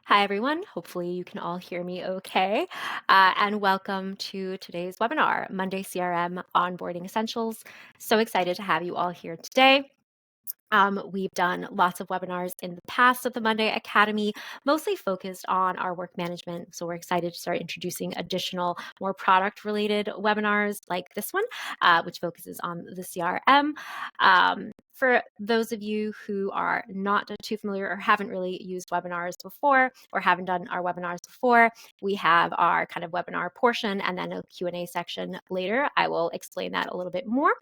Hi, everyone. Hopefully, you can all hear me okay. And welcome to today's webinar, Monday CRM Onboarding Essentials. So excited to have you all here today. We've done lots of webinars in the past at the Monday Academy, mostly focused on our work management. So we're excited to start introducing additional, more product-related webinars like this one, which focuses on the CRM. For those of you who are not too familiar or haven't really used webinars before or haven't done our webinars before, we have our kind of webinar portion and then a Q&A section later. I will explain that a little bit more.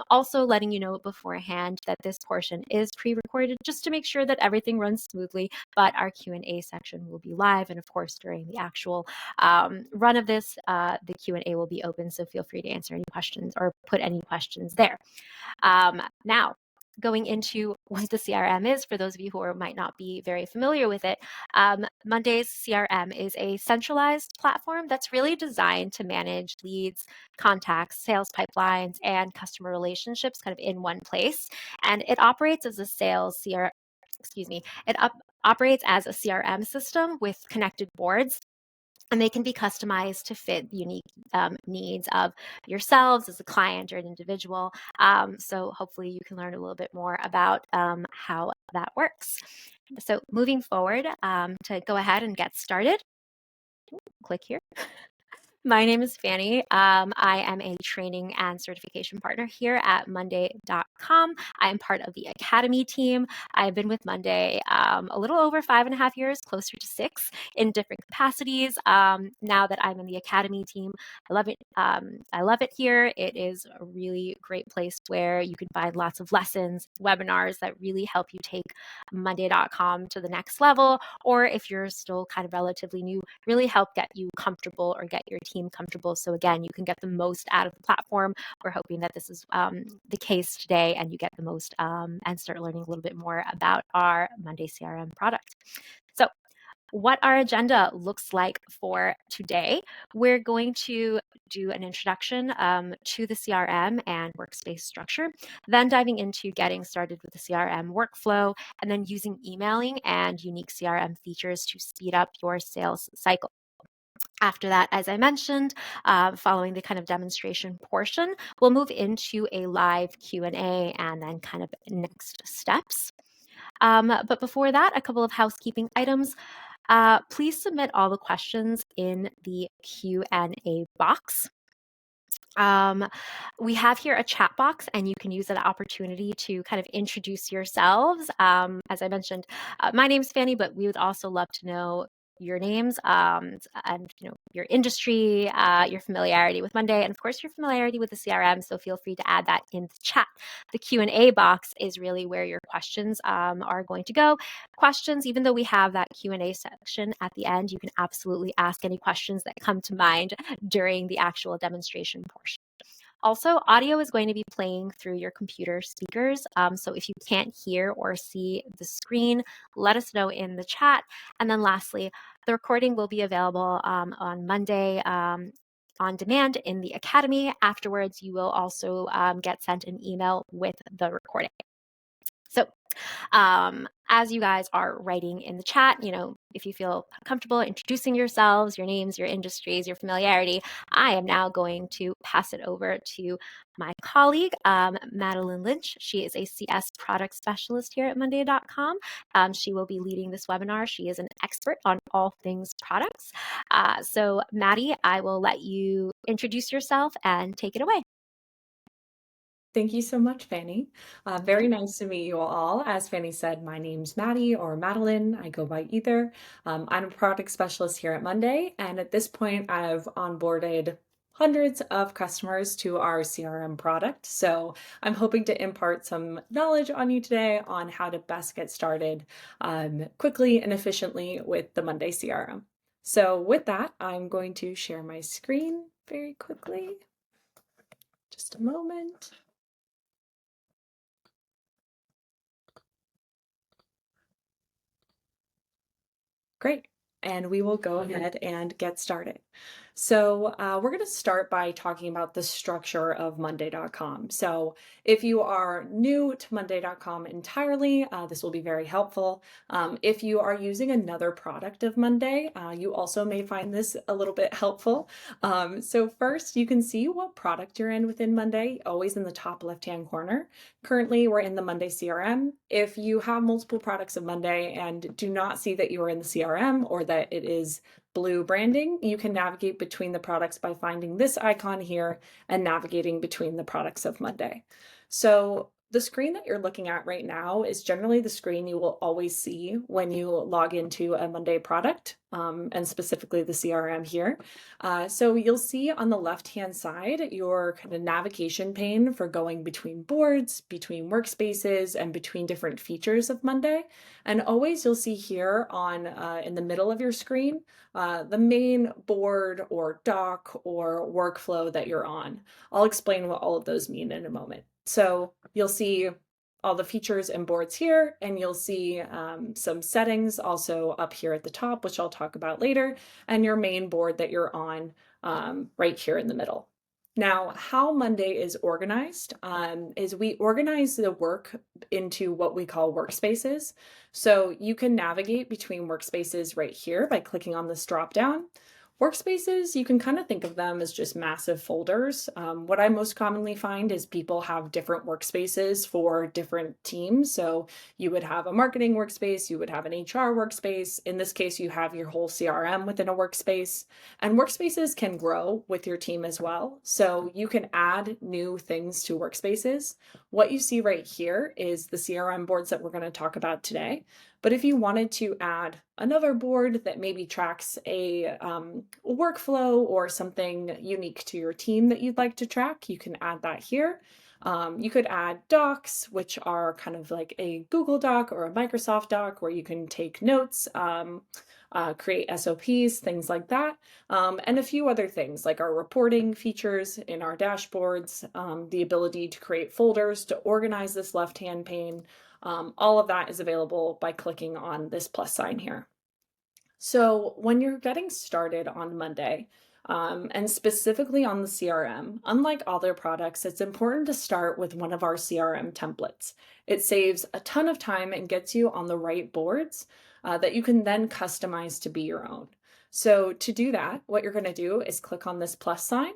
Also letting you know beforehand that this portion is pre-recorded just to make sure that everything runs smoothly, but our Q&A section will be live. And of course, during the actual run of this, the Q&A will be open. So feel free to answer any questions or put any questions there. Now, going into what the CRM is, for those of you who might not be very familiar with it, Monday's CRM is a centralized platform that's really designed to manage leads, contacts, sales pipelines, and customer relationships kind of in one place. And it operates as a operates as a CRM system with connected boards, and they can be customized to fit the unique needs of yourselves as a client or an individual. So hopefully you can learn a little bit more about how that works. So moving forward, to go ahead and get started, click here. My name is Fanny. I am a training and certification partner here at monday.com. I am part of the Academy team. I've been with Monday a little over 5.5 years, closer to 6, in different capacities. Now that I'm in the Academy team, I love it. I love it here. It is a really great place where you can find lots of lessons, webinars that really help you take monday.com to the next level, or if you're still kind of relatively new, really help get you comfortable or get your team comfortable. So again, you can get the most out of the platform. We're hoping that this is the case today and you get the most and start learning a little bit more about our Monday CRM product. So what our agenda looks like for today, we're going to do an introduction to the CRM and workspace structure, then diving into getting started with the CRM workflow, and then using emailing and unique CRM features to speed up your sales cycle. After that, as I mentioned, following the kind of demonstration portion, we'll move into a live Q&A and then kind of next steps. But before that, a couple of housekeeping items. Please submit all the questions in the Q&A box. We have here a chat box, and you can use that opportunity to kind of introduce yourselves. As I mentioned, my name's Fanny, but we would also love to know your names and your industry, your familiarity with Monday, and of course your familiarity with the CRM. So feel free to add that in the chat. The Q&A box is really where your questions are going to go. Questions, even though we have that Q&A section at the end, you can absolutely ask any questions that come to mind during the actual demonstration portion. Also, audio is going to be playing through your computer speakers. So if you can't hear or see the screen, let us know in the chat. And then lastly, the recording will be available on Monday on demand in the Academy. Afterwards, you will also get sent an email with the recording. So as you guys are writing in the chat, if you feel comfortable introducing yourselves, your names, your industries, your familiarity, I am now going to pass it over to my colleague, Madeline Lynch. She is a CS product specialist here at monday.com. She will be leading this webinar. She is an expert on all things products. So Maddie, I will let you introduce yourself and take it away. Thank you so much, Fanny. Very nice to meet you all. As Fanny said, my name's Maddie or Madeline. I go by either. I'm a product specialist here at Monday, and at this point, I've onboarded hundreds of customers to our CRM product. So I'm hoping to impart some knowledge on you today on how to best get started quickly and efficiently with the Monday CRM. So with that, I'm going to share my screen very quickly. Just a moment. Great. And we will go ahead and get started. So we're going to start by talking about the structure of monday.com. So if you are new to monday.com entirely, this will be very helpful. If you are using another product of Monday, you also may find this a little bit helpful. So first, you can see what product you're in within Monday, always in the top left-hand corner. Currently, we're in the Monday CRM. If you have multiple products of Monday and do not see that you are in the CRM or that it is blue branding, you can navigate between the products by finding this icon here and navigating between the products of Monday. So the screen that you're looking at right now is generally the screen you will always see when you log into a Monday product, and specifically the CRM here. So you'll see on the left-hand side your kind of navigation pane for going between boards, between workspaces, and between different features of Monday. And always you'll see here on in the middle of your screen the main board or doc or workflow that you're on. I'll explain what all of those mean in a moment. So you'll see all the features and boards here, and you'll see some settings also up here at the top, which I'll talk about later, and your main board that you're on right here in the middle. Now, how Monday is organized is we organize the work into what we call workspaces. So you can navigate between workspaces right here by clicking on this drop down. Workspaces, you can kind of think of them as just massive folders. What I most commonly find is people have different workspaces for different teams. So you would have a marketing workspace, you would have an HR workspace. In this case, you have your whole CRM within a workspace. And workspaces can grow with your team as well. So you can add new things to workspaces. What you see right here is the CRM boards that we're going to talk about today. But if you wanted to add another board that maybe tracks a workflow or something unique to your team that you'd like to track, you can add that here. You could add docs, which are kind of like a Google Doc or a Microsoft Doc where you can take notes, create SOPs, things like that, and a few other things like our reporting features in our dashboards, the ability to create folders to organize this left-hand pane. All of that is available by clicking on this plus sign here. So when you're getting started on Monday, and specifically on the CRM, unlike other products, it's important to start with one of our CRM templates. It saves a ton of time and gets you on the right boards that you can then customize to be your own. So to do that, what you're going to do is click on this plus sign.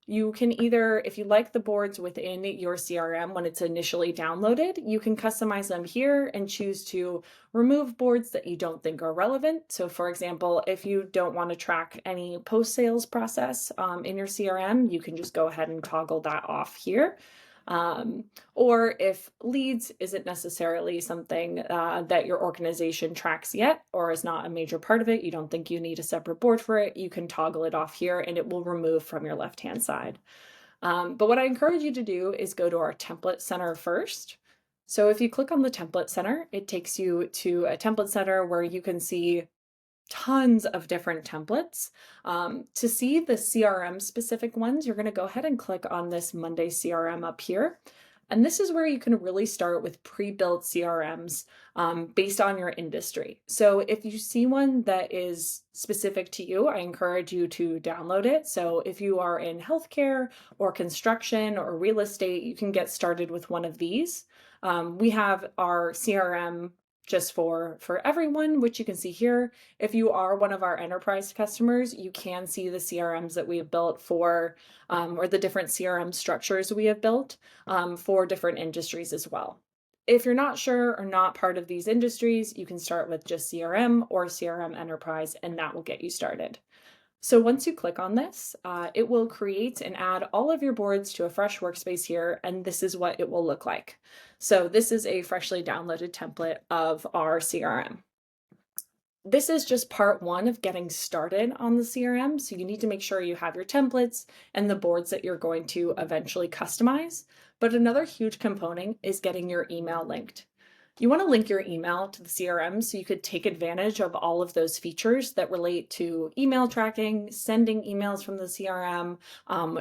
You can either, if you like the boards within your CRM when it's initially downloaded, you can customize them here and choose to remove boards that you don't think are relevant. So for example, if you don't want to track any post-sales process in your CRM, you can just go ahead and toggle that off here. Or if leads isn't necessarily something that your organization tracks yet, or is not a major part of it, you don't think you need a separate board for it, you can toggle it off here and it will remove from your left-hand side. But what I encourage you to do is go to our template center first. So if you click on the template center, it takes you to a template center where you can see tons of different templates. To see the CRM specific ones, you're going to go ahead and click on this Monday CRM up here. And this is where you can really start with pre-built CRMs based on your industry. So if you see one that is specific to you, I encourage you to download it. So if you are in healthcare or construction or real estate, you can get started with one of these. We have our CRM just for everyone, which you can see here. If you are one of our enterprise customers, you can see the CRMs that we have built for, or the different CRM structures we have built for different industries as well. If you're not sure or not part of these industries, you can start with just CRM or CRM Enterprise, and that will get you started. So once you click on this, it will create and add all of your boards to a fresh workspace here, and this is what it will look like. So this is a freshly downloaded template of our CRM. This is just part one of getting started on the CRM, so you need to make sure you have your templates and the boards that you're going to eventually customize. But another huge component is getting your email linked. You want to link your email to the CRM so you could take advantage of all of those features that relate to email tracking, sending emails from the CRM,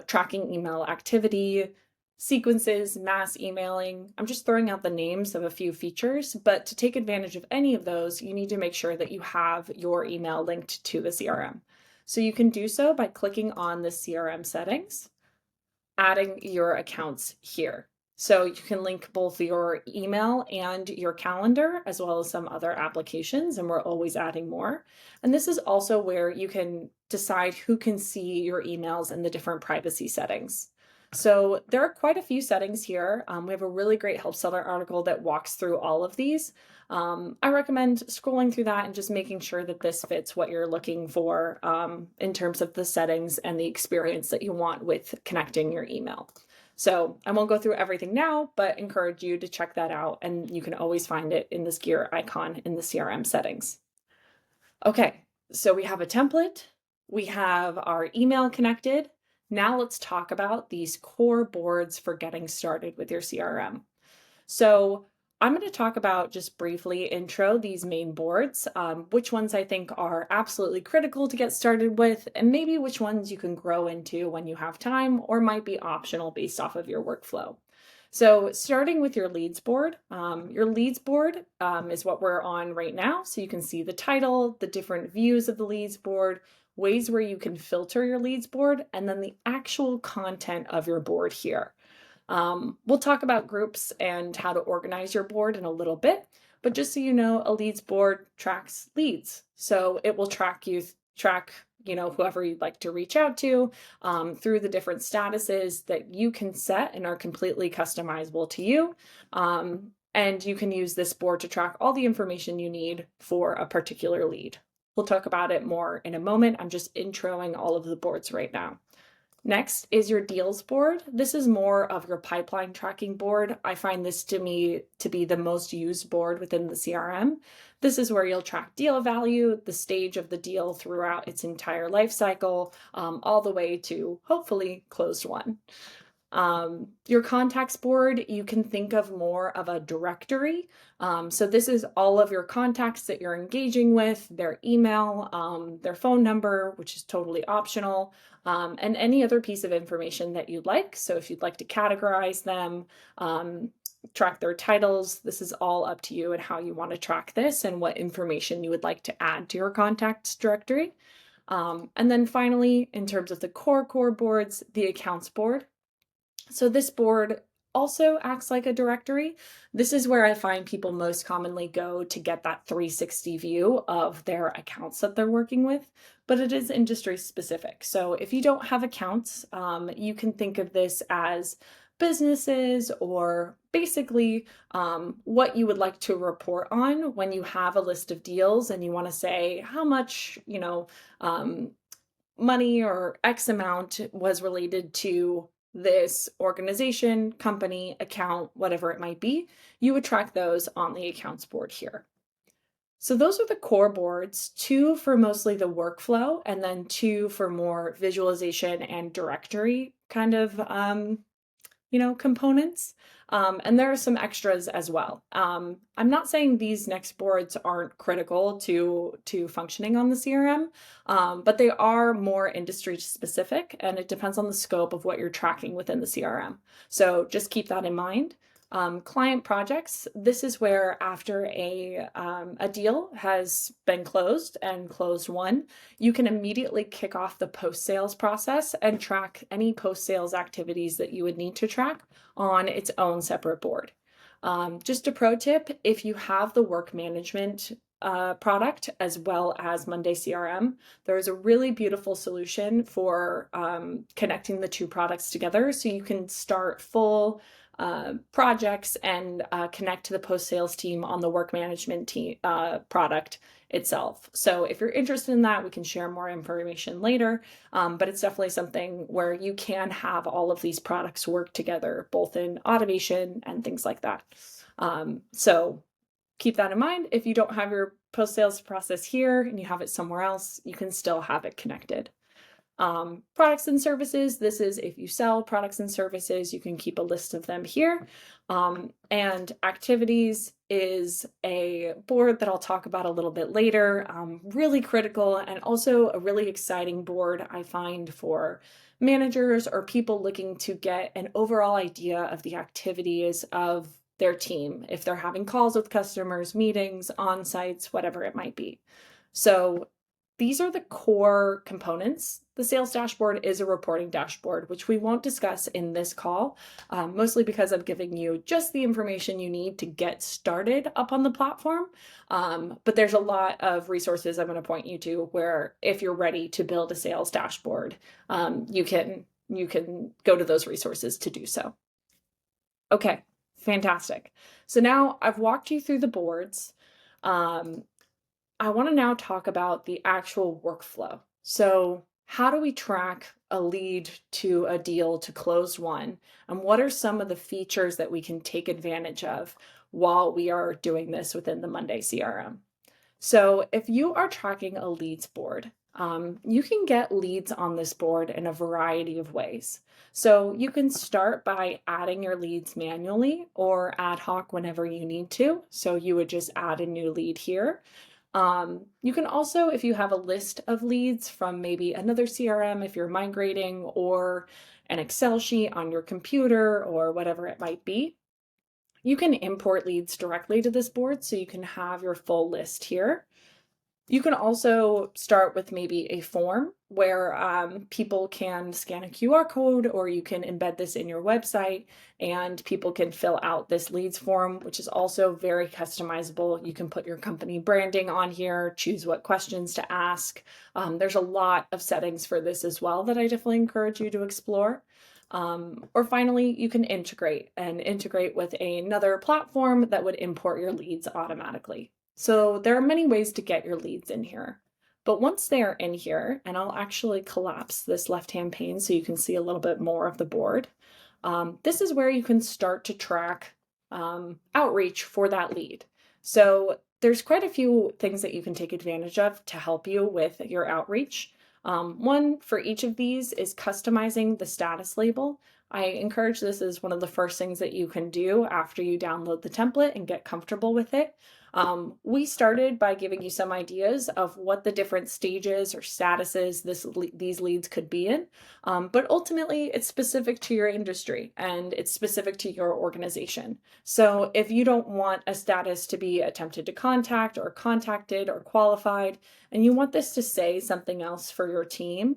tracking email activity, sequences, mass emailing. I'm just throwing out the names of a few features, but to take advantage of any of those, you need to make sure that you have your email linked to the CRM. So you can do so by clicking on the CRM settings, adding your accounts here. So you can link both your email and your calendar, as well as some other applications, and we're always adding more. And this is also where you can decide who can see your emails and the different privacy settings. So there are quite a few settings here. We have a really great Help Center article that walks through all of these. I recommend scrolling through that and just making sure that this fits what you're looking for in terms of the settings and the experience that you want with connecting your email. So I won't go through everything now, but encourage you to check that out, and you can always find it in this gear icon in the CRM settings. Okay, so we have a template, we have our email connected. Now let's talk about these core boards for getting started with your CRM. So I'm going to talk about, just briefly intro these main boards, which ones I think are absolutely critical to get started with, and maybe which ones you can grow into when you have time or might be optional based off of your workflow. So starting with your leads board, is what we're on right now. So you can see the title, the different views of the leads board, ways where you can filter your leads board, and then the actual content of your board here. We'll talk about groups and how to organize your board in a little bit, but just so you know, a leads board tracks leads. So it will track whoever you'd like to reach out to through the different statuses that you can set and are completely customizable to you. And you can use this board to track all the information you need for a particular lead. We'll talk about it more in a moment. I'm just introing all of the boards right now. Next is your deals board. This is more of your pipeline tracking board. I find this to be the most used board within the CRM. This is where you'll track deal value, the stage of the deal throughout its entire life cycle, all the way to hopefully closed one. Your contacts board, you can think of more of a directory. So this is all of your contacts that you're engaging with, their email, their phone number, which is totally optional, and any other piece of information that you'd like. So if you'd like to categorize them, track their titles, this is all up to you and how you want to track this and what information you would like to add to your contacts directory. And then finally, in terms of the core boards, the accounts board. So this board also acts like a directory. This is where I find people most commonly go to get that 360 view of their accounts that they're working with, but it is industry specific. So if you don't have accounts, you can think of this as businesses or basically what you would like to report on when you have a list of deals and you want to say how much, money or X amount was related to this organization, company, account, whatever it might be. You would track those on the accounts board here. So those are the core boards, 2 for mostly the workflow, and then 2 for more visualization and directory kind of components. And there are some extras as well. I'm not saying these next boards aren't critical to functioning on the CRM, but they are more industry specific, and it depends on the scope of what you're tracking within the CRM. So just keep that in mind. Client projects, this is where after a deal has been closed and closed one, you can immediately kick off the post-sales process and track any post-sales activities that you would need to track on its own separate board. Just a pro tip, if you have the work management product as well as Monday CRM, there's a really beautiful solution for connecting the 2 products together so you can start full projects and connect to the post-sales team on the work management team product itself. So if you're interested in that, we can share more information later, but it's definitely something where you can have all of these products work together, both in automation and things like that. So keep that in mind. If you don't have your post-sales process here and you have it somewhere else, you can still have it connected. Products and services, this is if you sell products and services, you can keep a list of them here. And activities is a board that I'll talk about a little bit later. Really critical and also a really exciting board I find for managers or people looking to get an overall idea of the activities of their team, if they're having calls with customers, meetings, on-sites, whatever it might be. So these are the core components. The sales dashboard is a reporting dashboard, which we won't discuss in this call, mostly because I'm giving you just the information you need to get started up on the platform. But there's a lot of resources I'm going to point you to where if you're ready to build a sales dashboard, you can go to those resources to do so. Okay, fantastic. So now I've walked you through the boards. I want to now talk about the actual workflow. So, how do we track a lead to a deal to closed one? And what are some of the features that we can take advantage of while we are doing this within the Monday CRM? So, if you are tracking a leads board, you can get leads on this board in a variety of ways. So, you can start by adding your leads manually or ad hoc whenever you need to. So, you would just add a new lead here. You can also, if you have a list of leads from maybe another CRM, if you're migrating, or an Excel sheet on your computer or whatever it might be, you can import leads directly to this board so you can have your full list here. You can also start with maybe a form where people can scan a QR code, or you can embed this in your website and people can fill out this leads form, which is also very customizable. You can put your company branding on here, choose what questions to ask. There's a lot of settings for this as well that I definitely encourage you to explore. Or finally, you can integrate with another platform that would import your leads automatically. So there are many ways to get your leads in here. But once they are in here, and I'll actually collapse this left-hand pane so you can see a little bit more of the board, this is where you can start to track outreach for that lead. So there's quite a few things that you can take advantage of to help you with your outreach. One for each of these is customizing the status label. I encourage this as one of the first things that you can do after you download the template and get comfortable with it. We started by giving you some ideas of what the different stages or statuses these leads could be in, but ultimately it's specific to your industry and it's specific to your organization. So if you don't want a status to be attempted to contact or contacted or qualified, and you want this to say something else for your team,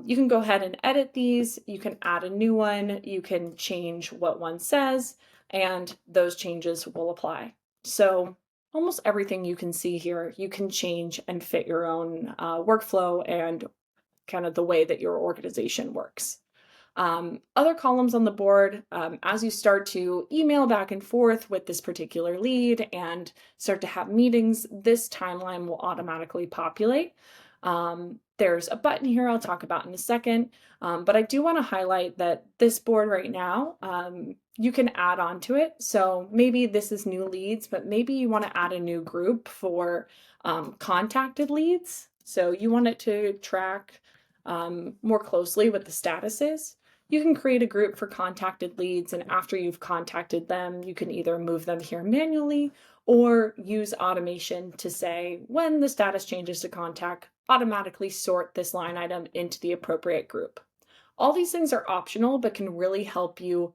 you can go ahead and edit these. You can add a new one. You can change what one says, and those changes will apply. So almost everything you can see here, you can change and fit your own workflow and kind of the way that your organization works. Other columns on the board, as you start to email back and forth with this particular lead and start to have meetings, this timeline will automatically populate. There's a button here I'll talk about in a second, but I do want to highlight that this board right now, you can add on to it. So maybe this is new leads, but maybe you want to add a new group for contacted leads. So you want it to track more closely with the statuses. You can create a group for contacted leads, and after you've contacted them, you can either move them here manually or use automation to say when the status changes to contact, automatically sort this line item into the appropriate group. All these things are optional, but can really help you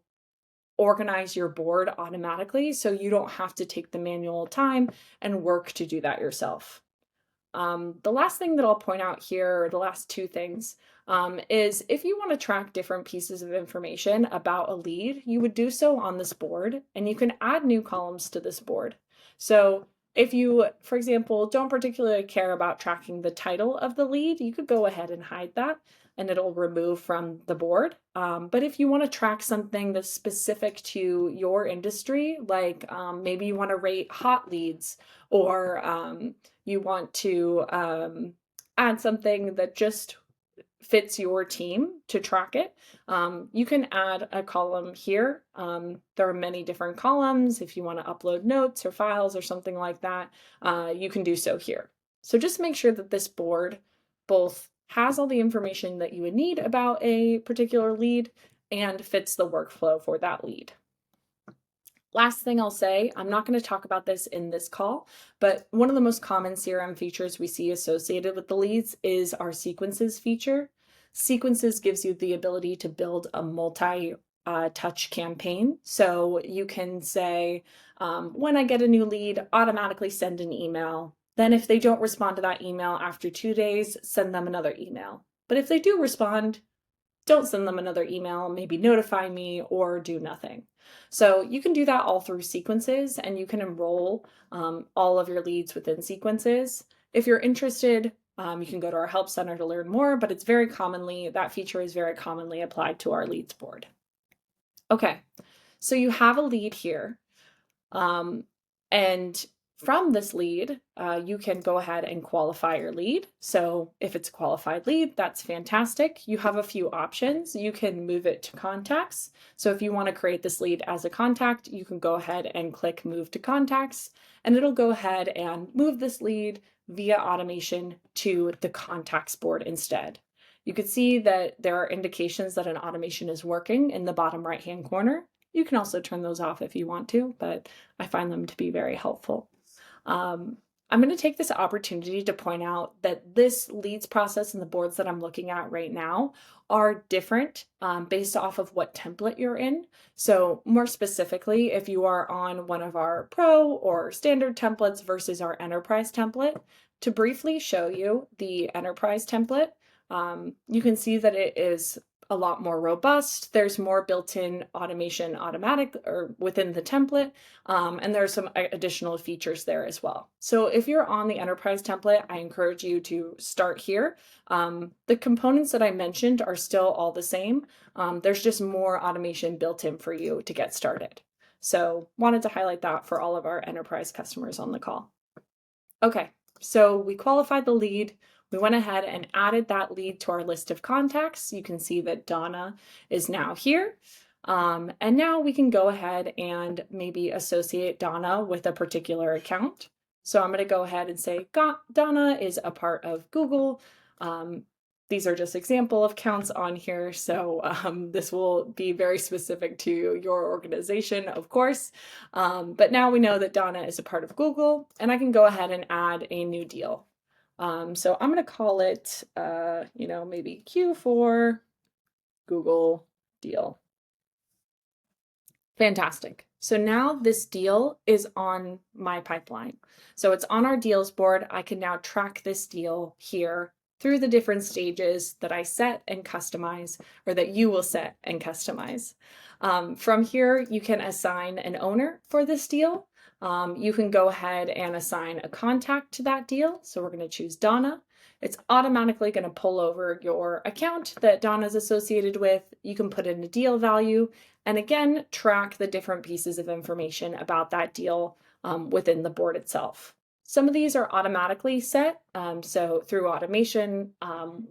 organize your board automatically so you don't have to take the manual time and work to do that yourself. The last thing that I'll point out here, or the last two things, is if you want to track different pieces of information about a lead, you would do so on this board, and you can add new columns to this board. So if you, for example, don't particularly care about tracking the title of the lead, you could go ahead and hide that and it'll remove from the board. But if you want to track something that's specific to your industry, like maybe you want to rate hot leads, or you want to add something that just fits your team to track it, you can add a column here. There are many different columns. If you want to upload notes or files or something like that, you can do so here. So just make sure that this board both has all the information that you would need about a particular lead and fits the workflow for that lead. Last thing I'll say, I'm not going to talk about this in this call, but one of the most common CRM features we see associated with the leads is our sequences feature. Sequences gives you the ability to build a multi-touch campaign. So you can say, when I get a new lead, automatically send an email Then if they don't respond to that email after 2 days, send them another email. But if they do respond, don't send them another email, maybe notify me or do nothing. So you can do that all through sequences, and you can enroll all of your leads within sequences. If you're interested, you can go to our help center to learn more, but that feature is very commonly applied to our leads board. Okay, so you have a lead here. And from this lead, you can go ahead and qualify your lead. So if it's a qualified lead, that's fantastic. You have a few options. You can move it to contacts. So if you want to create this lead as a contact, you can go ahead and click move to contacts, and it'll go ahead and move this lead via automation to the contacts board instead. You can see that there are indications that an automation is working in the bottom right-hand corner. You can also turn those off if you want to, but I find them to be very helpful. I'm going to take this opportunity to point out that this leads process and the boards that I'm looking at right now are different based off of what template you're in. So more specifically, if you are on one of our pro or standard templates versus our enterprise template, to briefly show you the enterprise template, you can see that it is a lot more robust. There's more built-in automation within the template, and there's some additional features there as well. So if you're on the enterprise template, I encourage you to start here. The components that I mentioned are still all the same. There's just more automation built in for you to get started. So wanted to highlight that for all of our enterprise customers on the call. Okay, so we qualified the lead. We went ahead and added that lead to our list of contacts. You can see that Donna is now here. And now we can go ahead and maybe associate Donna with a particular account. So I'm going to go ahead and say Donna is a part of Google. These are just example of accounts on here. So this will be very specific to your organization, of course. But now we know that Donna is a part of Google, and I can go ahead and add a new deal. So I'm going to call it, maybe Q4 Google deal. Fantastic. So now this deal is on my pipeline. So it's on our deals board. I can now track this deal here through the different stages that I set and customize, or that you will set and customize. From here, you can assign an owner for this deal. You can go ahead and assign a contact to that deal. So we're going to choose Donna. It's automatically going to pull over your account that Donna is associated with. You can put in a deal value, and again, track the different pieces of information about that deal within the board itself. Some of these are automatically set. So through automation,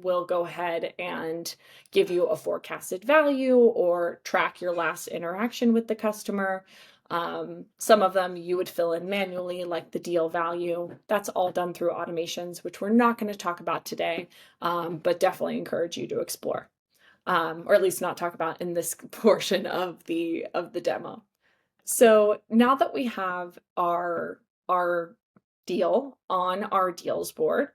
we'll go ahead and give you a forecasted value or track your last interaction with the customer. Some of them you would fill in manually, like the deal value. That's all done through automations, which we're not going to talk about today, but definitely encourage you to explore, or at least not talk about in this portion of the demo. So now that we have our deal on our deals board,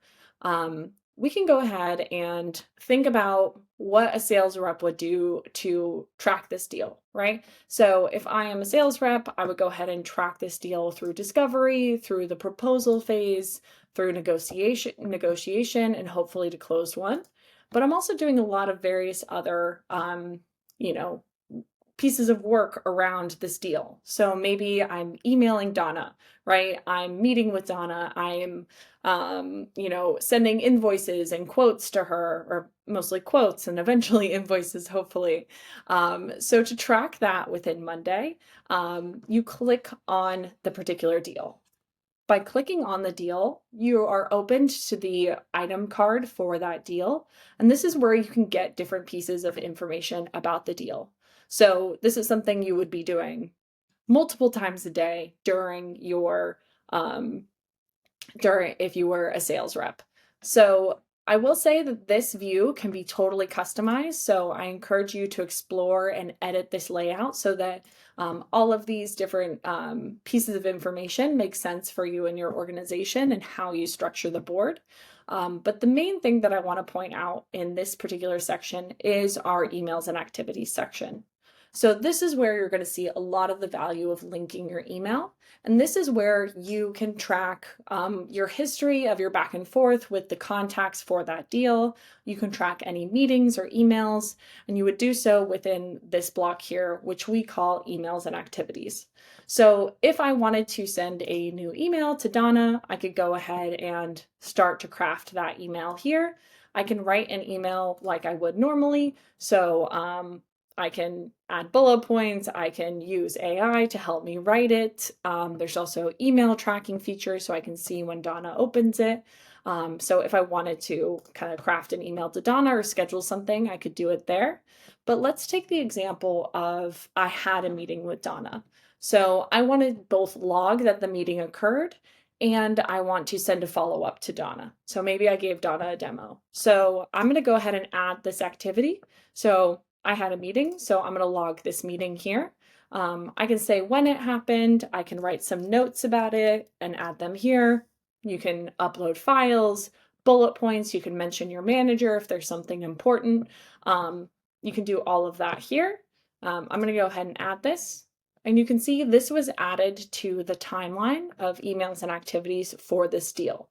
we can go ahead and think about what a sales rep would do to track this deal, right? So if I am a sales rep, I would go ahead and track this deal through discovery, through the proposal phase, through negotiation, and hopefully to close one. But I'm also doing a lot of various other, pieces of work around this deal. So maybe I'm emailing Donna, right? I'm meeting with Donna. I'm, sending invoices and quotes to her, or mostly quotes and eventually invoices, hopefully. So to track that within Monday, you click on the particular deal. By clicking on the deal, you are opened to the item card for that deal. And this is where you can get different pieces of information about the deal. So this is something you would be doing multiple times a day during if you were a sales rep. So I will say that this view can be totally customized. So I encourage you to explore and edit this layout so that all of these different pieces of information make sense for you and your organization and how you structure the board. But the main thing that I want to point out in this particular section is our emails and activities section. So this is where you're going to see a lot of the value of linking your email. And this is where you can track your history of your back and forth with the contacts for that deal. You can track any meetings or emails, and you would do so within this block here, which we call emails and activities. So if I wanted to send a new email to Donna, I could go ahead and start to craft that email here. I can write an email like I would normally. So I can add bullet points. I can use AI to help me write it. There's also email tracking features so I can see when Donna opens it. So if I wanted to kind of craft an email to Donna or schedule something, I could do it there. But let's take the example of I had a meeting with Donna. So I want to both log that the meeting occurred and I want to send a follow-up to Donna. So maybe I gave Donna a demo. So I'm going to go ahead and add this activity. So I had a meeting, so I'm going to log this meeting here. I can say when it happened. I can write some notes about it and add them here. You can upload files, bullet points. You can mention your manager if there's something important. You can do all of that here. I'm going to go ahead and add this. And you can see this was added to the timeline of emails and activities for this deal.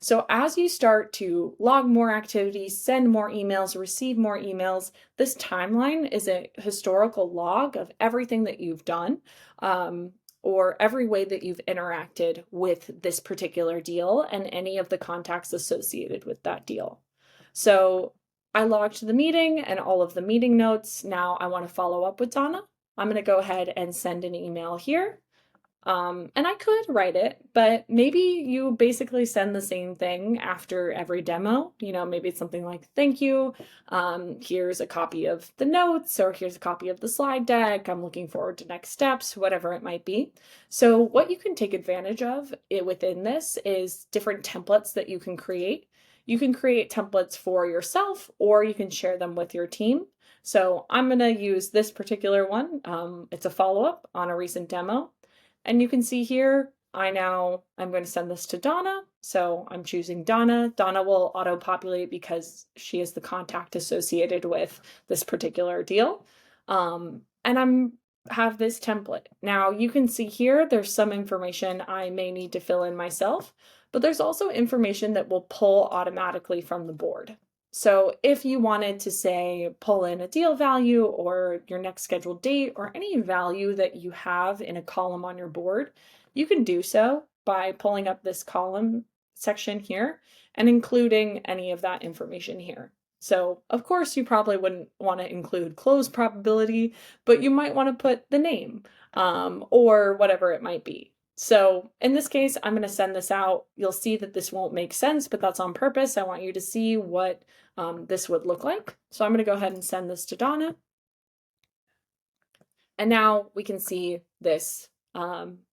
So as you start to log more activities, send more emails, receive more emails, this timeline is a historical log of everything that you've done, or every way that you've interacted with this particular deal and any of the contacts associated with that deal. So I logged the meeting and all of the meeting notes. Now I want to follow up with Donna. I'm going to go ahead and send an email here. And I could write it, but maybe you basically send the same thing after every demo. You know, maybe it's something like, thank you. Here's a copy of the notes, or here's a copy of the slide deck. I'm looking forward to next steps, whatever it might be. So what you can take advantage of within this is different templates that you can create. You can create templates for yourself, or you can share them with your team. So I'm going to use this particular one. It's a follow-up on a recent demo. And you can see here, I'm going to send this to Donna. So I'm choosing Donna. Donna will auto-populate because she is the contact associated with this particular deal. And I'm have this template. Now you can see here, there's some information I may need to fill in myself, but there's also information that will pull automatically from the board. So if you wanted to say, pull in a deal value or your next scheduled date or any value that you have in a column on your board, you can do so by pulling up this column section here and including any of that information here. So of course you probably wouldn't want to include close probability, but you might want to put the name or whatever it might be. So in this case, I'm going to send this out. You'll see that this won't make sense, but that's on purpose. I want you to see what this would look like. So I'm going to go ahead and send this to Donna. And now we can see this,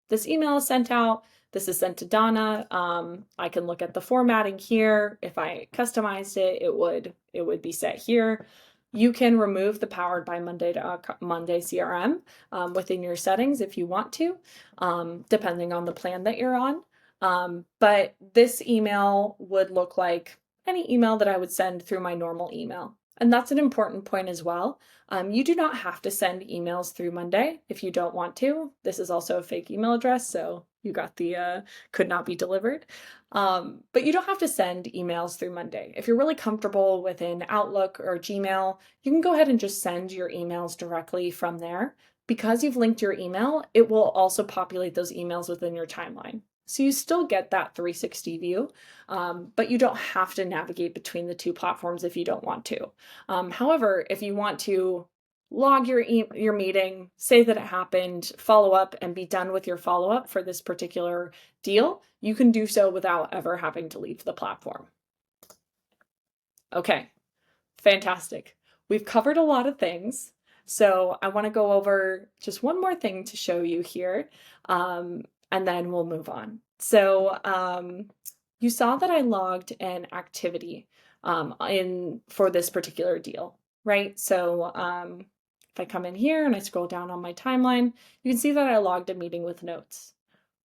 this email is sent out. This is sent to Donna. I can look at the formatting here. If I customized it, it would be set here. You can remove the powered by Monday CRM within your settings if you want to, depending on the plan that you're on. But this email would look like any email that I would send through my normal email. And that's an important point as well. You do not have to send emails through Monday if you don't want to. This is also a fake email address, so you got the could not be delivered. But you don't have to send emails through Monday. If you're really comfortable within Outlook or Gmail, you can go ahead and just send your emails directly from there. Because you've linked your email, it will also populate those emails within your timeline. So you still get that 360 view, but you don't have to navigate between the two platforms if you don't want to. However, if you want to log your meeting, say that it happened, follow up, and be done with your follow-up for this particular deal, you can do so without ever having to leave the platform. Okay, fantastic. We've covered a lot of things. So I want to go over just one more thing to show you here, and then we'll move on. So you saw that I logged an activity for this particular deal, right? So if I come in here and I scroll down on my timeline, you can see that I logged a meeting with notes.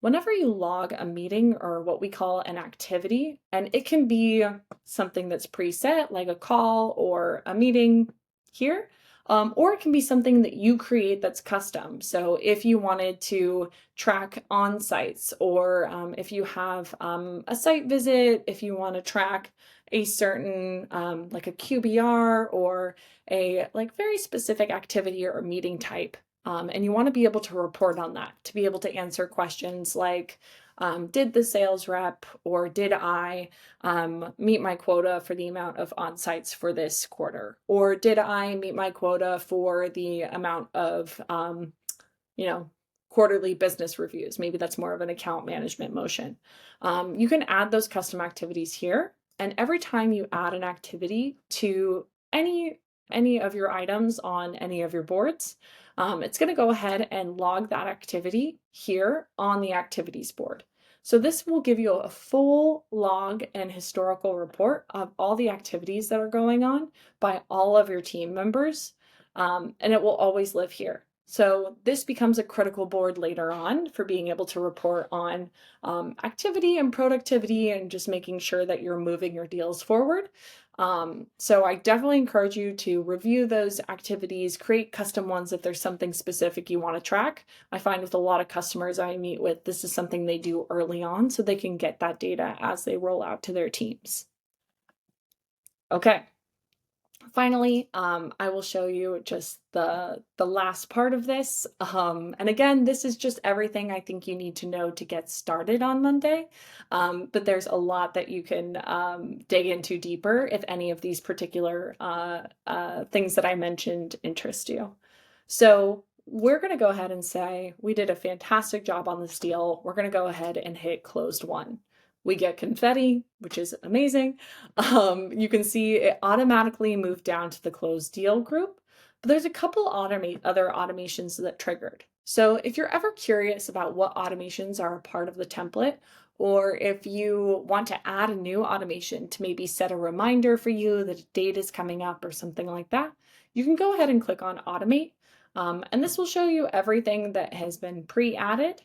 Whenever you log a meeting or what we call an activity, and it can be something that's preset like a call or a meeting here, Or it can be something that you create that's custom. So if you wanted to track on-sites, or if you have a site visit, if you want to track a certain like a QBR or a like very specific activity or meeting type, and you want to be able to report on that, to be able to answer questions like, did the sales rep or did I meet my quota for the amount of on-sites for this quarter? Or did I meet my quota for the amount of, you know, quarterly business reviews? Maybe that's more of an account management motion. You can add those custom activities here. And every time you add an activity to any of your items on any of your boards, it's going to go ahead and log that activity here on the activities board. So this will give you a full log and historical report of all the activities that are going on by all of your team members, and it will always live here. So this becomes a critical board later on for being able to report on activity and productivity and just making sure that you're moving your deals forward. So I definitely encourage you to review those activities, create custom ones if there's something specific you want to track. I find with a lot of customers I meet with, this is something they do early on so they can get that data as they roll out to their teams. Okay. Finally, I will show you just the last part of this. And again, this is just everything I think you need to know to get started on Monday. But there's a lot that you can dig into deeper if any of these particular things that I mentioned interest you. So we're going to go ahead and say we did a fantastic job on this deal. We're going to go ahead and hit closed won. We get confetti, which is amazing. You can see it automatically moved down to the closed deal group, but there's a couple other automations that triggered. So if you're ever curious about what automations are a part of the template, or if you want to add a new automation to maybe set a reminder for you that a date is coming up or something like that, you can go ahead and click on automate. And this will show you everything that has been pre-added,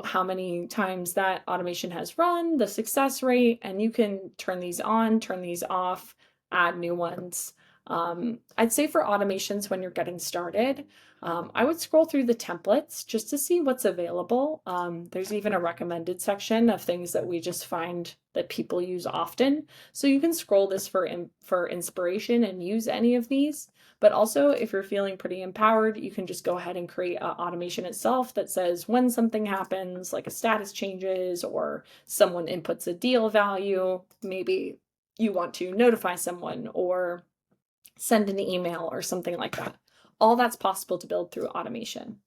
how many times that automation has run, the success rate, and you can turn these on, turn these off, add new ones. I'd say for automations when you're getting started, I would scroll through the templates just to see what's available. There's even a recommended section of things that we just find that people use often. So you can scroll this for inspiration and use any of these. But also, if you're feeling pretty empowered, you can just go ahead and create an automation itself that says when something happens, like a status changes or someone inputs a deal value, maybe you want to notify someone or send an email or something like that. All that's possible to build through automation.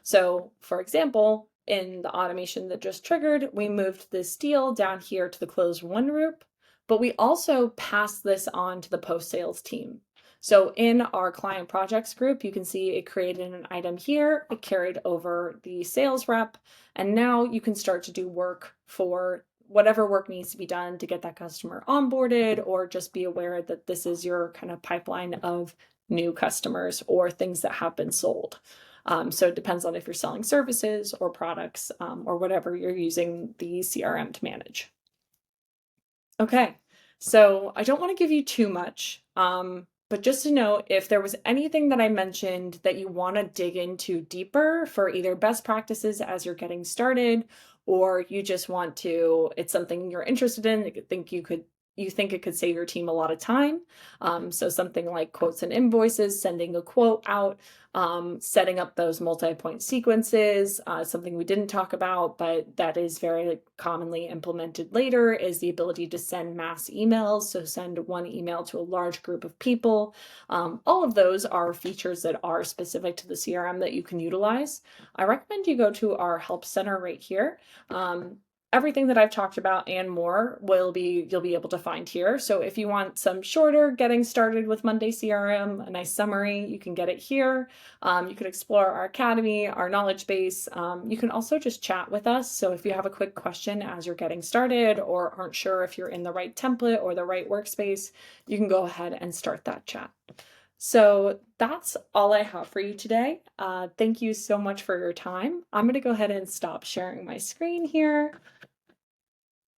So for example, in the automation that just triggered, we moved this deal down here to the closed won group, but we also passed this on to the post-sales team. So in our client projects group, you can see it created an item here, it carried over the sales rep, and now you can start to do work for whatever work needs to be done to get that customer onboarded, or just be aware that this is your kind of pipeline of new customers or things that have been sold. So it depends on if you're selling services or products or whatever you're using the CRM to manage. Okay, so I don't want to give you too much, but just to know if there was anything that I mentioned that you want to dig into deeper for either best practices as you're getting started, or you just want to, it's something you're interested in, you think it could save your team a lot of time. So something like quotes and invoices, sending a quote out, setting up those multi-point sequences. Something we didn't talk about, but that is very commonly implemented later, is the ability to send mass emails. So send one email to a large group of people. All of those are features that are specific to the CRM that you can utilize. I recommend you go to our help center right here. Everything that I've talked about and more you'll be able to find here. So if you want some shorter getting started with Monday CRM, a nice summary, you can get it here. You can explore our academy, our knowledge base. You can also just chat with us. So if you have a quick question as you're getting started or aren't sure if you're in the right template or the right workspace, you can go ahead and start that chat. So that's all I have for you today. Thank you so much for your time. I'm going to go ahead and stop sharing my screen here.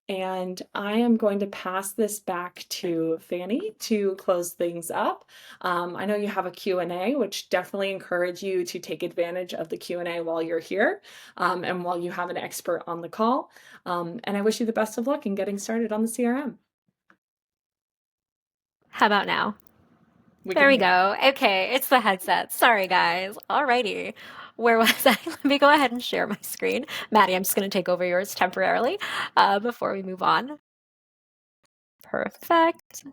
and I am going to pass this back to Fanny to close things up. I know you have a Q&A, which definitely encourage you to take advantage of the Q&A while you're here, and while you have an expert on the call. And I wish you the best of luck in getting started on the CRM. How about now? We There can we hear. go. Okay, it's the headset. Sorry, guys. Alrighty. Where was I? Let me go ahead and share my screen. Maddie, I'm just going to take over yours temporarily before we move on. Perfect.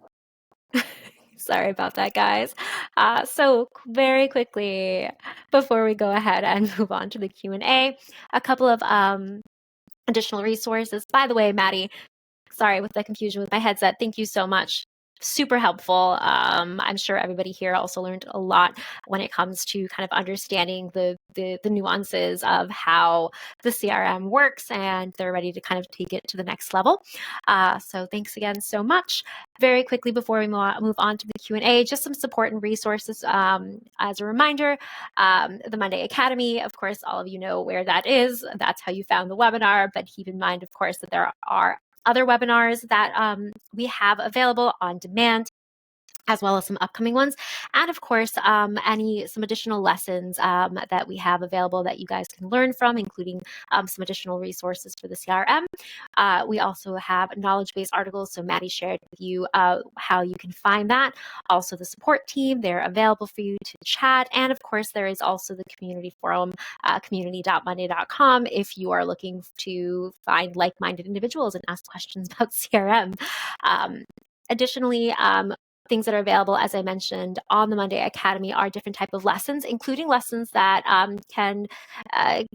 Sorry about that, guys. So very quickly, before we go ahead and move on to the Q&A, a couple of additional resources. By the way, Maddie, sorry with the confusion with my headset. Thank you so much. Super helpful. I'm sure everybody here also learned a lot when it comes to kind of understanding the nuances of how the CRM works, and they're ready to kind of take it to the next level. So thanks again so much. Very quickly before we move on to the Q&A, just some support and resources. As a reminder, the Monday Academy, of course, all of you know where that is. That's how you found the webinar, but keep in mind, of course, that there are other webinars that we have available on demand, as well as some upcoming ones. And of course, some additional lessons that we have available that you guys can learn from, including some additional resources for the CRM. We also have knowledge-based articles. So Maddie shared with you how you can find that. Also the support team, they're available for you to chat. And of course, there is also the community forum, community.monday.com, if you are looking to find like-minded individuals and ask questions about CRM. Additionally, things that are available, as I mentioned, on the Monday Academy are different type of lessons, including lessons that can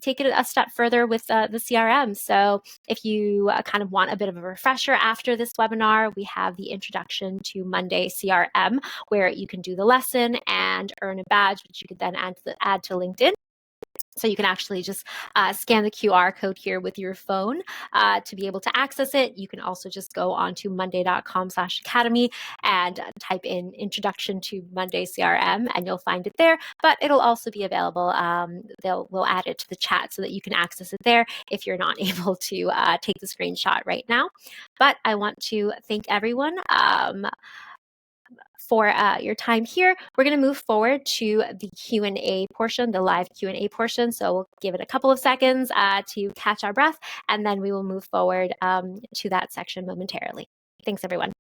take it a step further with the CRM. So if you kind of want a bit of a refresher after this webinar, we have the Introduction to Monday CRM, where you can do the lesson and earn a badge, which you could then add to LinkedIn. So you can actually just scan the QR code here with your phone to be able to access it. You can also just go on to monday.com/academy and type in Introduction to Monday CRM, and you'll find it there. But it'll also be available. We'll add it to the chat so that you can access it there if you're not able to take the screenshot right now. But I want to thank everyone for your time here. We're going to move forward to the Q&A portion, the live Q&A portion. So we'll give it a couple of seconds to catch our breath, and then we will move forward to that section momentarily. Thanks, everyone.